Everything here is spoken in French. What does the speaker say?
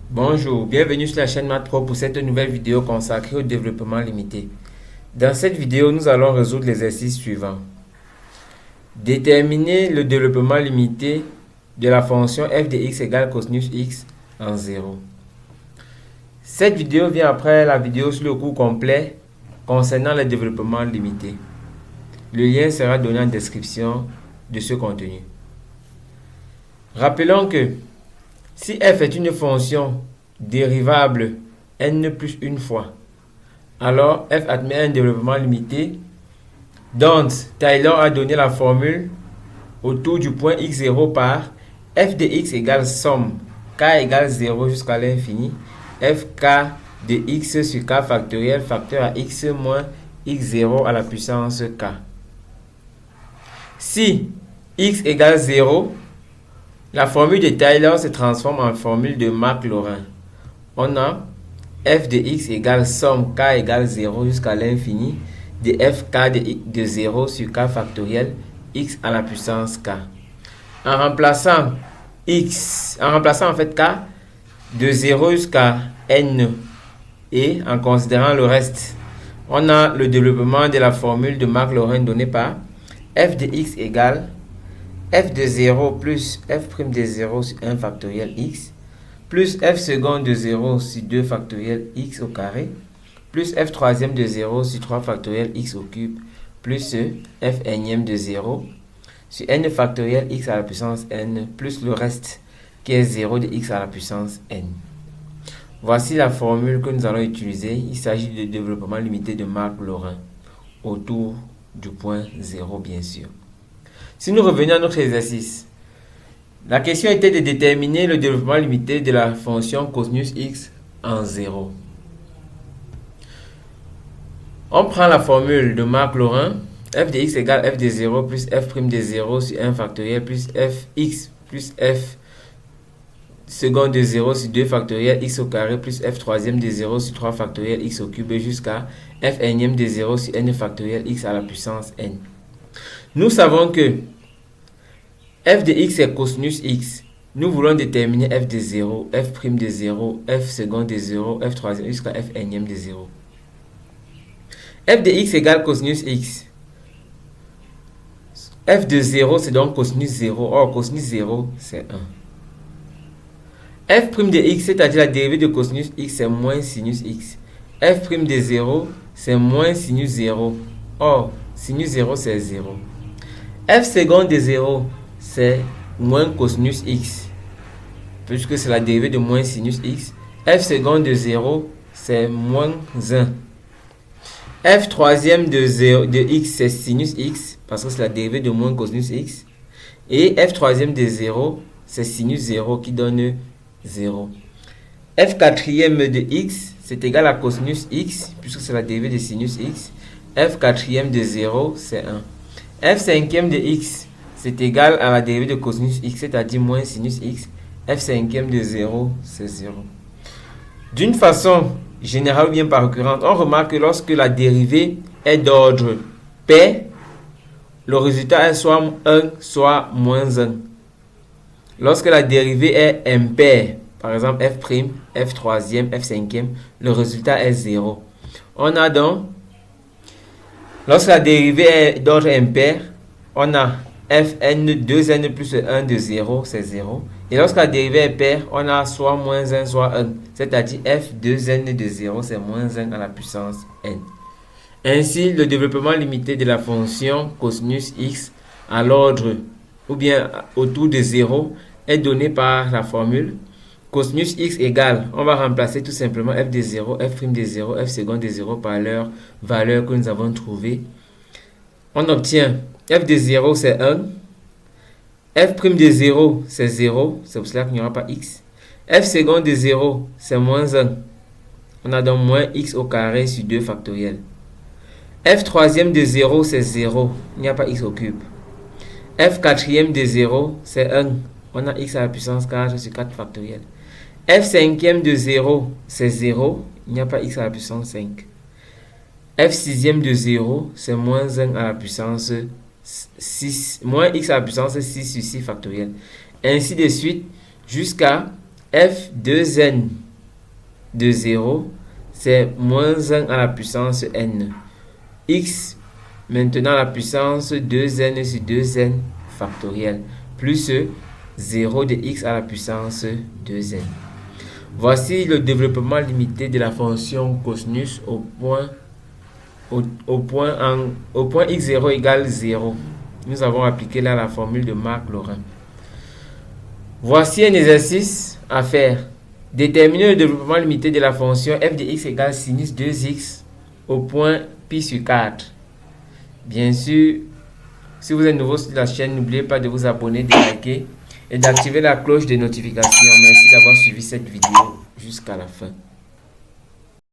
Bonjour, bienvenue sur la chaîne MathPro pour cette nouvelle vidéo consacrée au développement limité. Dans cette vidéo, nous allons résoudre l'exercice suivant. Déterminer le développement limité de la fonction f de x égale cosinus x en 0. Cette vidéo vient après la vidéo sur le cours complet concernant le développement limité. Le lien sera donné en description de ce contenu. Rappelons que si f est une fonction dérivable n plus une fois, alors f admet un développement limité dont Taylor a donné la formule autour du point x0 par f de x égale somme k égale 0 jusqu'à l'infini fk de x sur k factoriel facteur à x moins x0 à la puissance k. Si x égale 0, la formule de Taylor se transforme en formule de Maclaurin. On a f de x égale somme k égale 0 jusqu'à l'infini de fk de 0 sur k factoriel x à la puissance k. En remplaçant en fait k de 0 jusqu'à n et en considérant le reste, on a le développement de la formule de Maclaurin donnée par f de x égale f de 0 plus f' de 0 sur 1 factoriel x plus f second de 0 sur 2 factoriel x au carré plus f troisième de 0 sur 3 factoriel x au cube plus f énième de 0 sur n factoriel x à la puissance n plus le reste qui est 0 de x à la puissance n. Voici la formule que nous allons utiliser. Il s'agit de développement limité de Maclaurin autour du point 0 bien sûr. Si nous revenons à notre exercice, la question était de déterminer le développement limité de la fonction cosinus x en 0. On prend la formule de Maclaurin, f de x égale f de 0 plus f' de 0 sur 1 factoriel plus fx plus f second de 0 sur 2 factoriel x au carré plus f troisième de 0 sur 3 factoriel x au cube jusqu'à f énième de 0 sur n factoriel x à la puissance n. Nous savons que f de x est cosinus x. Nous voulons déterminer f de 0, f' de 0, f second de 0, f troisième jusqu'à f énième de 0. f de x égale cosinus x. f de 0 c'est donc cosinus 0. Or cosinus 0 c'est 1. f' de x, c'est-à-dire la dérivée de cosinus x, c'est moins sinus x. f' de 0 c'est moins sinus 0. Or sinus 0 c'est 0. f second de 0 c'est moins cosinus x, puisque c'est la dérivée de moins sinus x. f second de 0 c'est moins 1. f troisième de x c'est sinus x, parce que c'est la dérivée de moins cosinus x. Et f troisième de 0 c'est sinus 0 qui donne 0. f quatrième de x c'est égal à cosinus x, puisque c'est la dérivée de sinus x. f quatrième de 0 c'est 1. f cinquième de x c'est égal à la dérivée de cosinus x, c'est-à-dire moins sinus x. f cinquième de 0 c'est 0. D'une façon générale ou bien par occurrence, on remarque que lorsque la dérivée est d'ordre pair, le résultat est soit 1 soit moins 1. Lorsque la dérivée est impaire, par exemple f', f troisième, f cinquième, le résultat est 0. On a donc, lorsque la dérivée est d'ordre impair, on a fn 2n plus 1 de 0, c'est 0. Et lorsque la dérivée est paire, on a soit moins 1, soit 1. C'est-à-dire f 2n de 0, c'est moins 1 à la puissance n. Ainsi, le développement limité de la fonction cosinus x à l'ordre ou bien autour de 0 est donné par la formule cosinus x égale, on va remplacer tout simplement f de 0, f' de 0, f second de 0 par leur valeur que nous avons trouvée. On obtient f de 0 c'est 1, f' de 0 c'est 0, c'est pour cela qu'il n'y aura pas x. f second de 0 c'est moins 1, on a donc moins x au carré sur 2 factoriel. f troisième de 0 c'est 0, il n'y a pas x au cube. f quatrième de 0 c'est 1, on a x à la puissance 4 sur 4 factoriel. f cinquième de 0 c'est 0, il n'y a pas x à la puissance 5. f sixième de 0 c'est moins 1 à la puissance 6, moins x à la puissance 6 sur 6 factoriel. Ainsi de suite jusqu'à f 2n de 0, c'est moins 1 à la puissance n. X, maintenant la puissance 2n sur 2n factoriel, plus 0 de x à la puissance 2n. Voici le développement limité de la fonction cosinus au point x0 égale 0. Nous avons appliqué là la formule de Marc-Lorentz. Voici un exercice à faire. Déterminer le développement limité de la fonction f de x égale sinus 2x au point pi sur 4. Bien sûr, si vous êtes nouveau sur la chaîne, n'oubliez pas de vous abonner, de liker et d'activer la cloche de notification. Merci d'avoir suivi cette vidéo jusqu'à la fin.